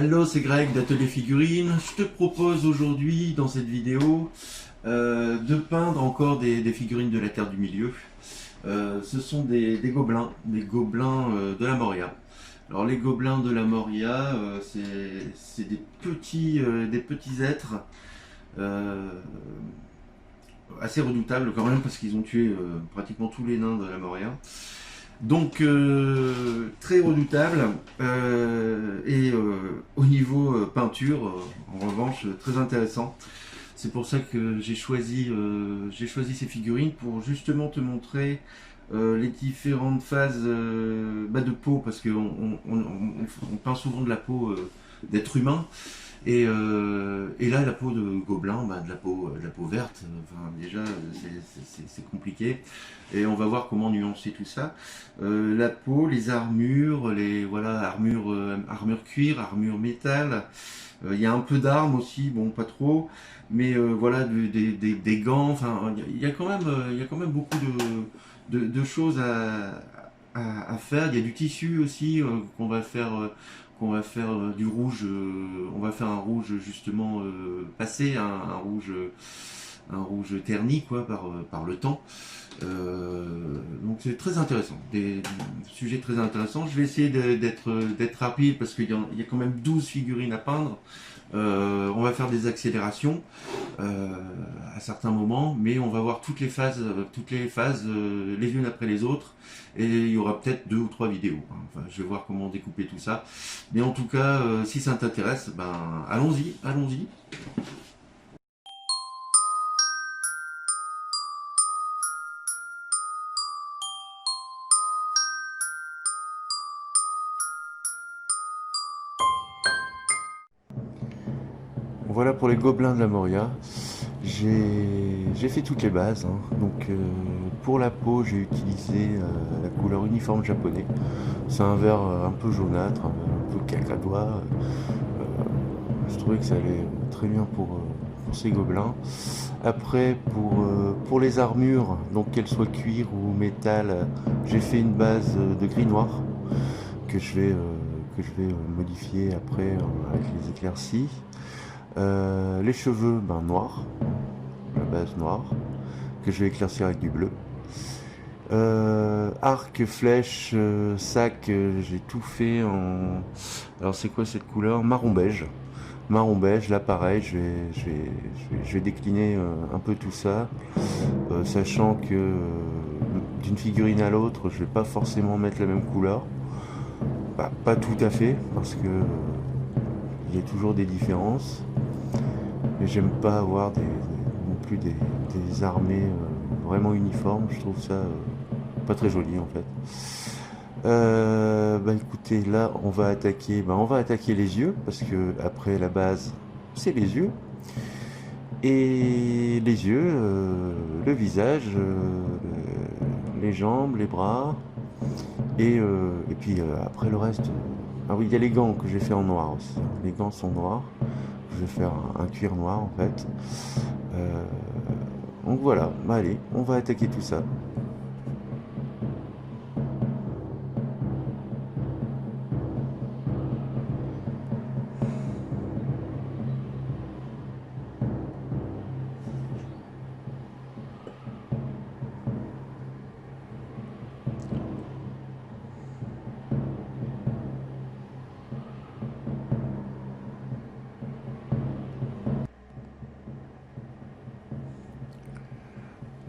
Hello, c'est Greg d'Atelier Figurines. Je te propose aujourd'hui, dans cette vidéo, de peindre encore des figurines de la Terre du Milieu. Ce sont des gobelins, de la Moria. Alors les gobelins de la Moria, c'est des petits êtres euh, assez redoutables quand même parce qu'ils ont tué pratiquement tous les nains de la Moria. Donc très redoutable au niveau peinture, en revanche, très intéressant. C'est pour ça que j'ai choisi ces figurines pour justement te montrer les différentes phases de peau, parce qu'on peint souvent de la peau d'être humain. Et là, la peau de gobelin, de la peau verte, enfin, déjà, c'est compliqué. Et on va voir comment nuancer tout ça. La peau, les armures, armure cuir, armure métal. Il y a un peu d'armes aussi, bon, pas trop. Mais voilà, des gants. Enfin, il y a quand même beaucoup de choses à faire. Il y a du tissu aussi qu'on va faire du rouge, on va faire un rouge justement passé, un rouge terni quoi par le temps. Donc c'est très intéressant, des sujets très intéressants. Je vais essayer d'être rapide parce qu'il y a quand même 12 figurines à peindre. On va faire des accélérations à certains moments, mais on va voir toutes les phases les unes après les autres, et il y aura peut-être 2 ou 3 vidéos. Enfin, je vais voir comment découper tout ça. Mais en tout cas, si ça t'intéresse, allons-y, allons-y. Voilà pour les gobelins de la Moria. J'ai fait toutes les bases, hein. Donc pour la peau, j'ai utilisé la couleur uniforme japonais. C'est un vert un peu jaunâtre, un peu cacadois. Je trouvais que ça allait très bien pour ces gobelins. Après, pour les armures, donc qu'elles soient cuir ou métal, j'ai fait une base de gris noir que je vais modifier après avec les éclaircies. Les cheveux, noirs, la base noire, que je vais éclaircir avec du bleu. Arc, flèche, sac, j'ai tout fait en... Alors c'est quoi cette couleur? Marron beige. Marron beige, là pareil, je vais décliner un peu tout ça, sachant que d'une figurine à l'autre, je vais pas forcément mettre la même couleur. Pas tout à fait, parce que il y a toujours des différences. Mais j'aime pas avoir non plus des armées vraiment uniformes. Je trouve ça pas très joli en fait. Écoutez, là on va attaquer les yeux, parce que après la base c'est les yeux. Et les yeux, le visage, les jambes, les bras, et puis après le reste. Ah oui, il y a les gants que j'ai fait en noir aussi. Les gants sont noirs. Je vais faire un cuir noir en fait. Euh, donc voilà, allez, on va attaquer tout ça.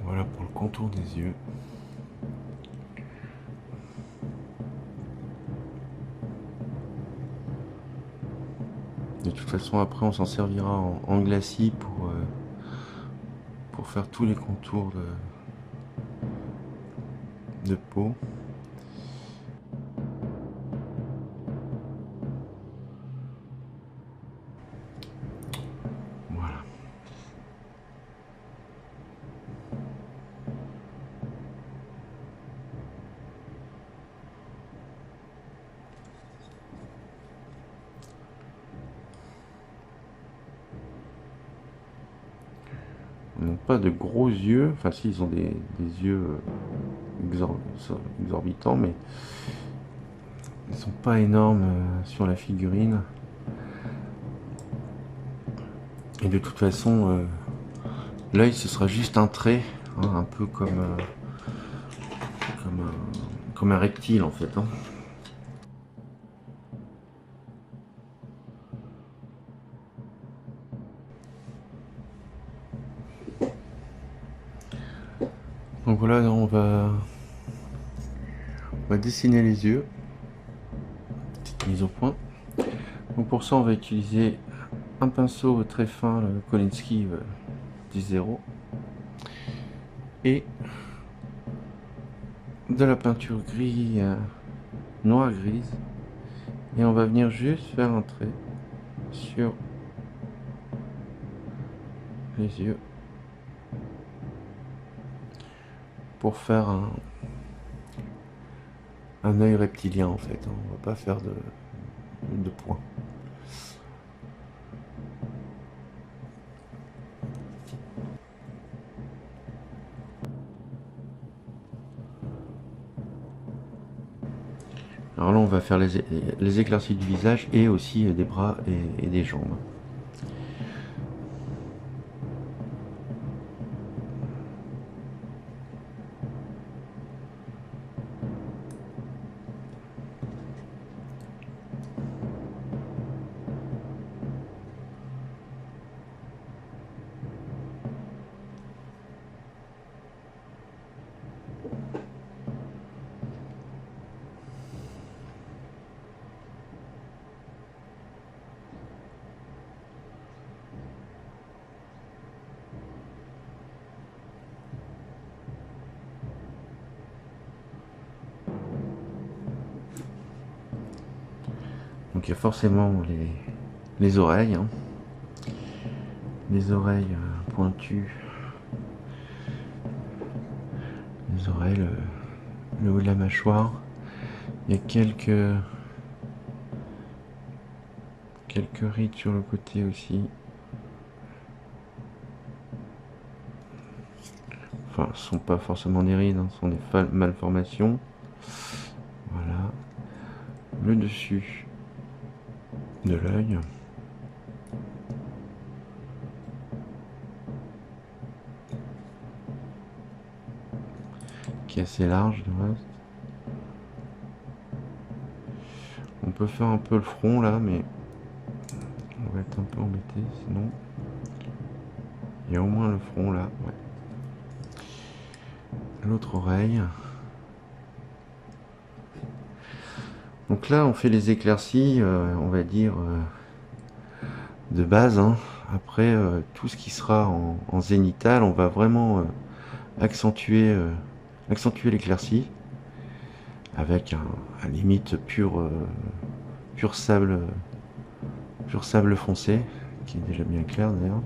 Voilà pour le contour des yeux. De toute façon, après, on s'en servira en glacis pour faire tous les contours de peau. Voilà. Ils n'ont pas de gros yeux, enfin si, ils ont des yeux exorbitants, mais ils sont pas énormes sur la figurine. Et de toute façon, l'œil ce sera juste un trait, hein, un peu comme un reptile en fait. Hein. Donc voilà, on va dessiner les yeux. Petite mise au point. Donc pour ça, on va utiliser un pinceau très fin, le Kolinsky 10-0, et de la peinture gris, noire grise, et on va venir juste faire un trait sur les yeux pour faire un œil reptilien en fait. On va pas faire de points. Alors là, on va faire les éclaircies du visage et aussi des bras et des jambes. Donc il y a forcément les oreilles, hein. Les oreilles pointues, les oreilles, le haut de la mâchoire. Il y a quelques rides sur le côté aussi. Enfin, ce ne sont pas forcément des rides, hein, ce sont des malformations. Voilà. Le dessus de l'œil. Qui est assez large du reste. On peut faire un peu le front là, mais on va être un peu embêté sinon. Il y a au moins le front là, ouais. L'autre oreille. Donc là, on fait les éclaircies, on va dire, de base. Hein. Après, tout ce qui sera en zénithal, on va vraiment accentuer l'éclaircie avec un limite pur sable foncé, qui est déjà bien clair d'ailleurs.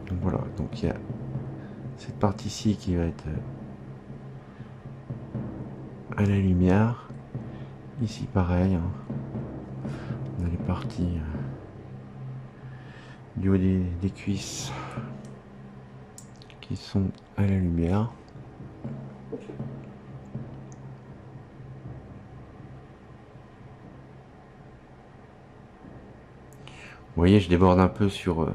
Donc voilà, donc il y a cette partie-ci qui va être à la lumière. Ici pareil, hein. On a les parties du haut des cuisses qui sont à la lumière. Vous voyez, je déborde un peu sur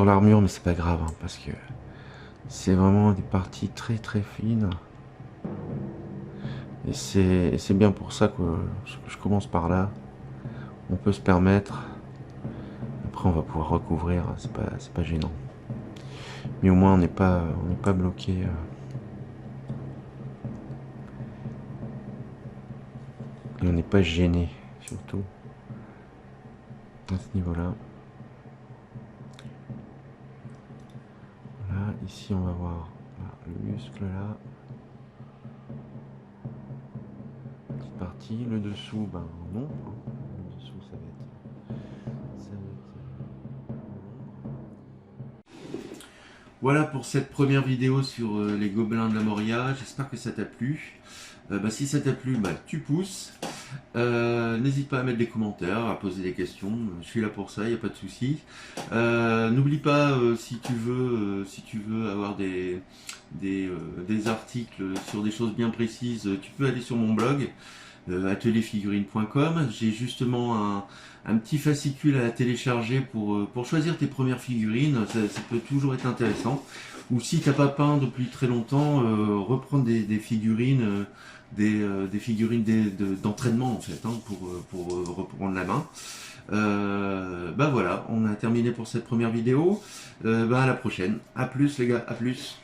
l'armure, mais c'est pas grave, hein, parce que c'est vraiment des parties très très fines. Et c'est bien pour ça que je commence par là. On peut se permettre. Après, on va pouvoir recouvrir, c'est pas gênant. Mais au moins, on n'est pas bloqué. Et on n'est pas gêné, surtout à ce niveau-là. Voilà, ici on va voir le muscle là. Petite partie, le dessous, ben non. Le dessous ça va être Voilà pour cette première vidéo sur les gobelins de la Moria. J'espère que ça t'a plu. Si ça t'a plu, tu pousses. N'hésite pas à mettre des commentaires, à poser des questions. Je suis là pour ça, il n'y a pas de souci. N'oublie pas, si tu veux avoir des articles sur des choses bien précises, tu peux aller sur mon blog. atelierfigurines.com. J'ai justement un petit fascicule à télécharger pour choisir tes premières figurines. Ça peut toujours être intéressant. Ou si t'as pas peint depuis très longtemps, reprendre des figurines, des figurines d'entraînement en fait, hein, pour reprendre la main. Bah voilà, on a terminé pour cette première vidéo. Bah à la prochaine. À plus les gars, à plus.